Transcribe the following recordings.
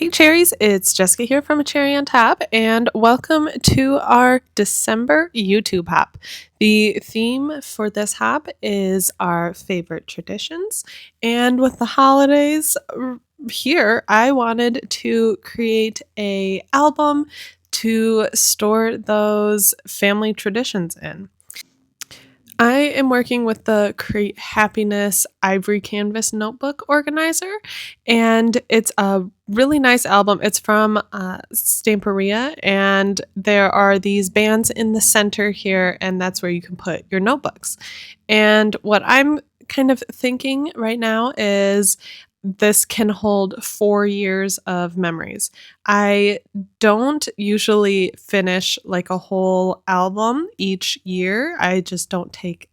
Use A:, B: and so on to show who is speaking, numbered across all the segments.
A: Hey cherries, it's Jessica here from A Cherry on Top, and welcome to our December YouTube hop. The theme for this hop is our favorite traditions, and with the holidays here, I wanted to create a album to store those family traditions in. I am working with the Create Happiness Ivory Canvas Notebook Organizer, and it's a really nice album. It's from Stamperia, and there are these bands in the center here, and that's where you can put your notebooks. And what I'm kind of thinking right now is this can hold 4 years of memories. I don't usually finish like a whole album each year. I just don't take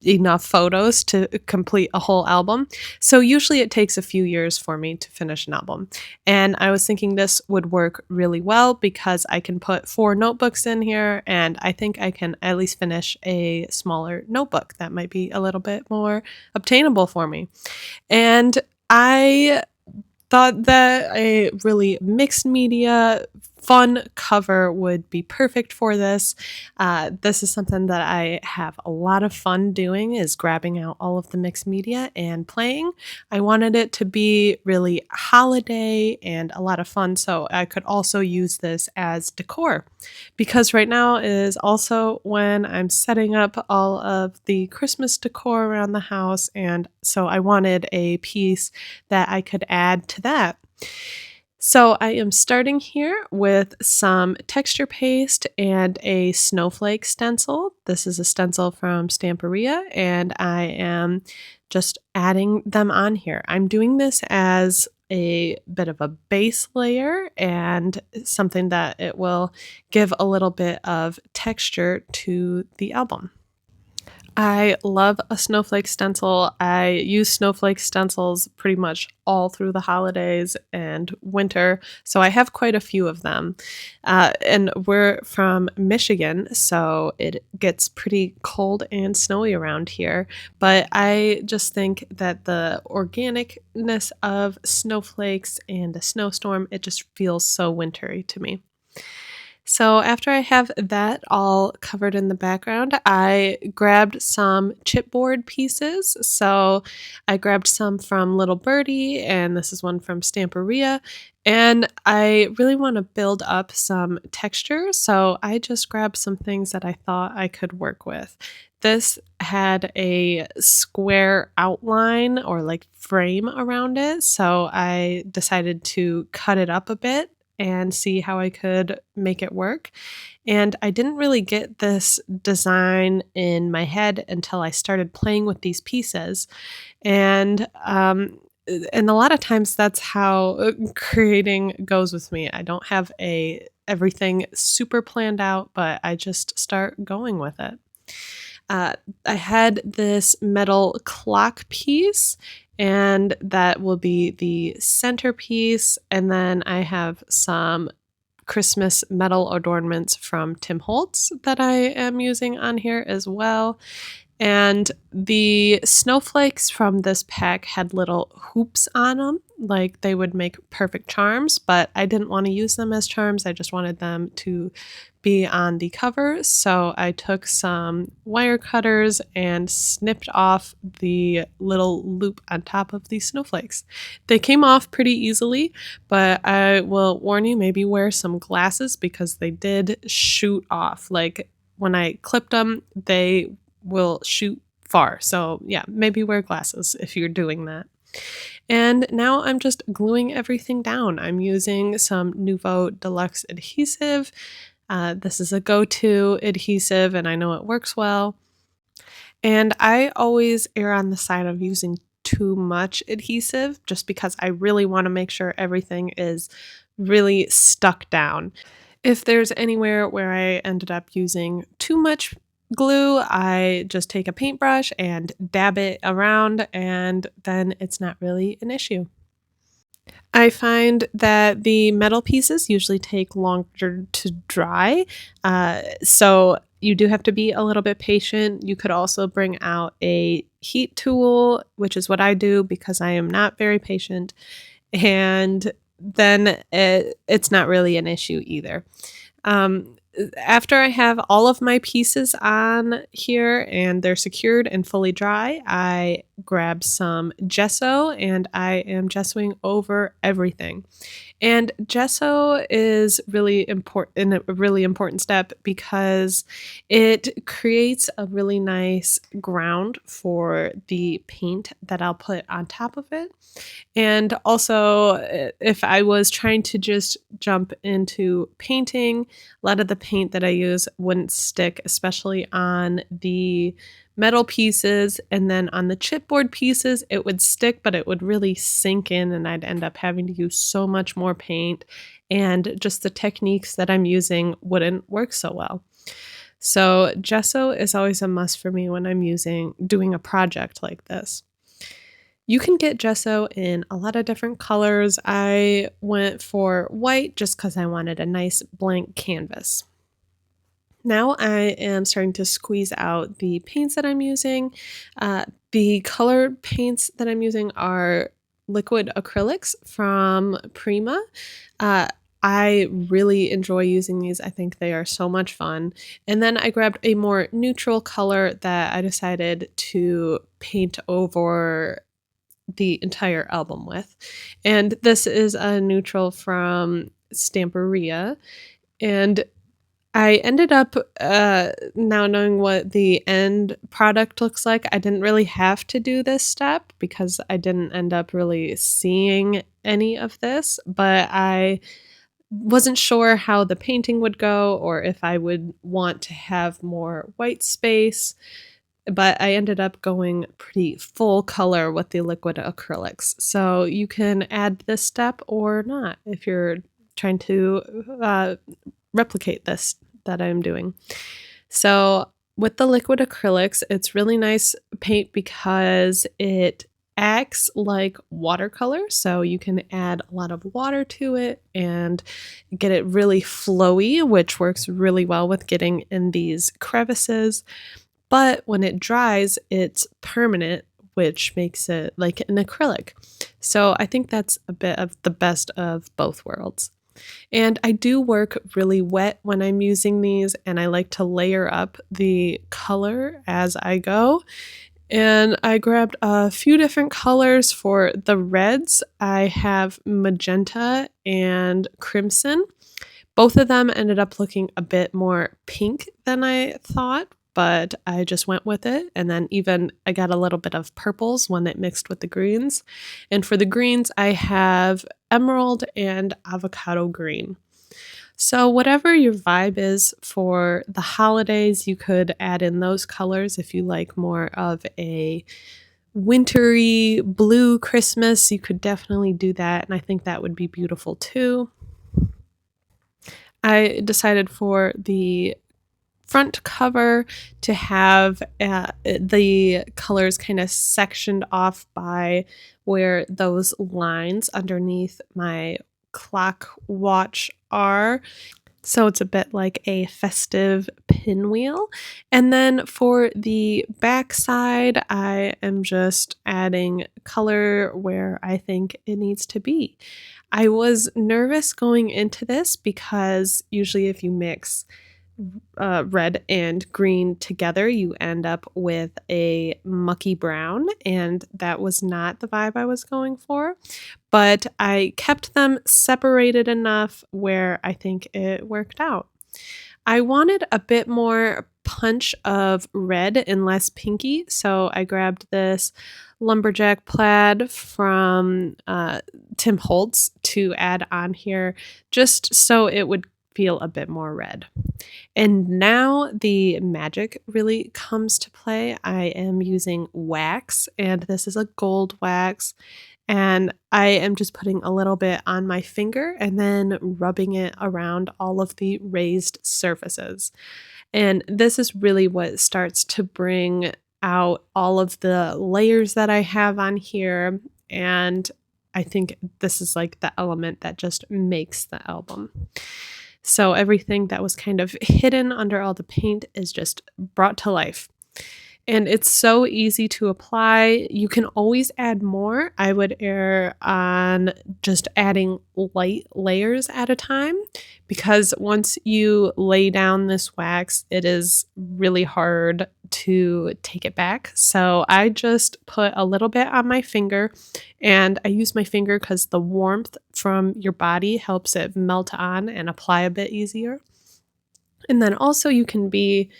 A: enough photos to complete a whole album. So usually it takes a few years for me to finish an album. And I was thinking this would work really well because I can put 4 notebooks in here, and I think I can at least finish a smaller notebook that might be a little bit more obtainable for me. And I thought that a really mixed media, fun cover would be perfect for this. This is something that I have a lot of fun doing, is grabbing out all of the mixed media and playing. I wanted it to be really holiday and a lot of fun, so I could also use this as decor, because right now is also when I'm setting up all of the Christmas decor around the house, and so I wanted a piece that I could add to that. So I am starting here with some texture paste and a snowflake stencil. This is a stencil from Stamperia, and I am just adding them on here. I'm doing this as a bit of a base layer and something that it will give a little bit of texture to the album. I love a snowflake stencil. I use snowflake stencils pretty much all through the holidays and winter, so I have quite a few of them. And we're from Michigan, so it gets pretty cold and snowy around here. But I just think that the organicness of snowflakes and a snowstorm, it just feels so wintry to me. So after I have that all covered in the background, I grabbed some chipboard pieces. So I grabbed some from Little Birdie, and this is one from Stamperia. And I really want to build up some texture, so I just grabbed some things that I thought I could work with. This had a square outline or like frame around it, so I decided to cut it up a bit and see how I could make it work. And I didn't really get this design in my head until I started playing with these pieces. And a lot of times that's how creating goes with me. I don't have a everything super planned out, but I just start going with it. I had this metal clock piece, and that will be the centerpiece. And then I have some Christmas metal adornments from Tim Holtz that I am using on here as well. And the snowflakes from this pack had little hoops on them, like they would make perfect charms, but I didn't want to use them as charms. I just wanted them to be on the cover. So I took some wire cutters and snipped off the little loop on top of these snowflakes. They came off pretty easily, but I will warn you, maybe wear some glasses because they did shoot off. Like when I clipped them, they will shoot far. So yeah, maybe wear glasses if you're doing that. And now I'm just gluing everything down. I'm using some Nouveau Deluxe adhesive. This is a go-to adhesive, and I know it works well. And I always err on the side of using too much adhesive just because I really want to make sure everything is really stuck down. If there's anywhere where I ended up using too much glue, I just take a paintbrush and dab it around, and then it's not really an issue. I find that the metal pieces usually take longer to dry, so you do have to be a little bit patient. You could also bring out a heat tool, which is what I do because I am not very patient, and then it's not really an issue either. Um, After I have all of my pieces on here and they're secured and fully dry, I grab some gesso and I am gessoing over everything. And gesso is a really important step because it creates a really nice ground for the paint that I'll put on top of it. And also, if I was trying to just jump into painting, a lot of the paint that I use wouldn't stick, especially on the metal pieces. And then on the chipboard pieces, it would stick, but it would really sink in, and I'd end up having to use so much more paint. And just the techniques that I'm using wouldn't work so well. So, gesso is always a must for me when I'm doing a project like this. You can get gesso in a lot of different colors. I went for white just because I wanted a nice blank canvas. Now I am starting to squeeze out the paints that I'm using. The colored paints that I'm using are liquid acrylics from Prima. I really enjoy using these. I think they are so much fun. And then I grabbed a more neutral color that I decided to paint over the entire album with. And this is a neutral from Stamperia. And I ended up now knowing what the end product looks like. I didn't really have to do this step because I didn't end up really seeing any of this, but I wasn't sure how the painting would go or if I would want to have more white space. But I ended up going pretty full color with the liquid acrylics. So you can add this step or not if you're trying to replicate this that I'm doing. So with the liquid acrylics, it's really nice paint because it acts like watercolor. So you can add a lot of water to it and get it really flowy, which works really well with getting in these crevices. But when it dries, it's permanent, which makes it like an acrylic. So I think that's a bit of the best of both worlds. And I do work really wet when I'm using these, and I like to layer up the color as I go. And I grabbed a few different colors for the reds. I have magenta and crimson. Both of them ended up looking a bit more pink than I thought, but I just went with it. And then even I got a little bit of purples when it mixed with the greens. And for the greens, I have emerald and avocado green. So whatever your vibe is for the holidays, you could add in those colors. If you like more of a wintry blue Christmas, you could definitely do that. And I think that would be beautiful too. I decided for the front cover to have the colors kind of sectioned off by where those lines underneath my clock watch are. So it's a bit like a festive pinwheel. And then for the back side, I am just adding color where I think it needs to be. I was nervous going into this because usually if you mix red and green together, you end up with a mucky brown, and that was not the vibe I was going for. But I kept them separated enough where I think it worked out. I wanted a bit more punch of red and less pinky, so I grabbed this lumberjack plaid from Tim Holtz to add on here just so it would feel a bit more red. And now the magic really comes to play. I am using wax, and this is a gold wax. And I am just putting a little bit on my finger and then rubbing it around all of the raised surfaces. And this is really what starts to bring out all of the layers that I have on here. And I think this is like the element that just makes the album. So everything that was kind of hidden under all the paint is just brought to life. and it's so easy to apply. You can always add more. I would err on just adding light layers at a time, because once you lay down this wax, it is really hard to take it back. So I just put a little bit on my finger, and I use my finger because the warmth from your body helps it melt on and apply a bit easier. And then also you can be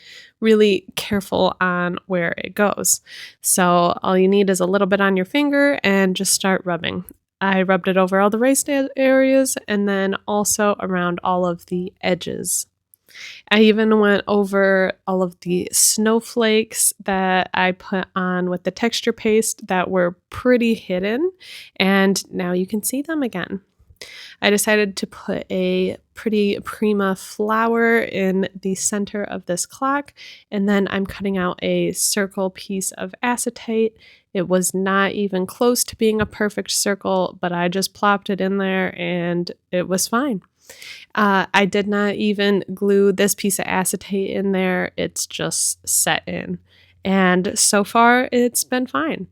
A: really careful on where it goes. So all you need is a little bit on your finger and just start rubbing. I rubbed it over all the raised areas and then also around all of the edges. I even went over all of the snowflakes that I put on with the texture paste that were pretty hidden, and now you can see them again. I decided to put a pretty prima flower in the center of this clock, and then I'm cutting out a circle piece of acetate. It was not even close to being a perfect circle, but I just plopped it in there and it was fine. I did not even glue this piece of acetate in there. It's just set in. And so far, it's been fine.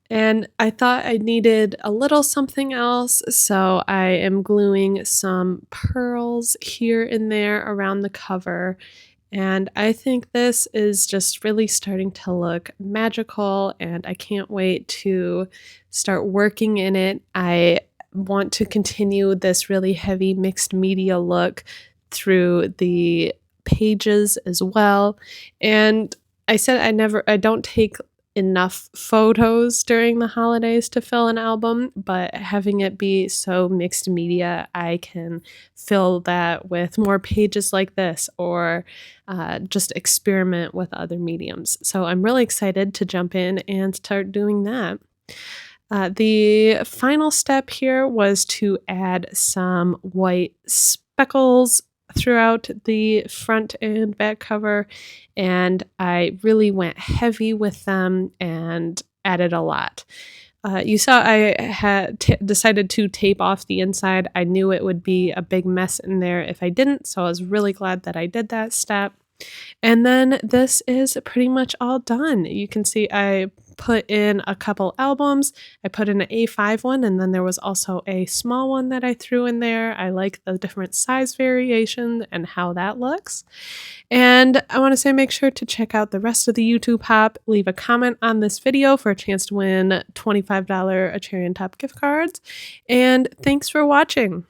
A: And I thought I needed a little something else, so I am gluing some pearls here and there around the cover. And I think this is just really starting to look magical, and I can't wait to start working in it. I want to continue this really heavy mixed media look through the pages as well. And I said I don't take enough photos during the holidays to fill an album, but having it be so mixed media, I can fill that with more pages like this, or just experiment with other mediums. So I'm really excited to jump in and start doing that. The final step here was to add some white speckles throughout the front and back cover, and I really went heavy with them and added a lot. You saw I had decided to tape off the inside. I knew it would be a big mess in there if I didn't, so I was really glad that I did that step. And then this is pretty much all done. You can see I put in a couple albums. I put in an A5 one, and then there was also a small one that I threw in there. I like the different size variation and how that looks. And I want to say make sure to check out the rest of the YouTube hop. Leave a comment on this video for a chance to win $25 A Cherry on Top gift cards. And thanks for watching.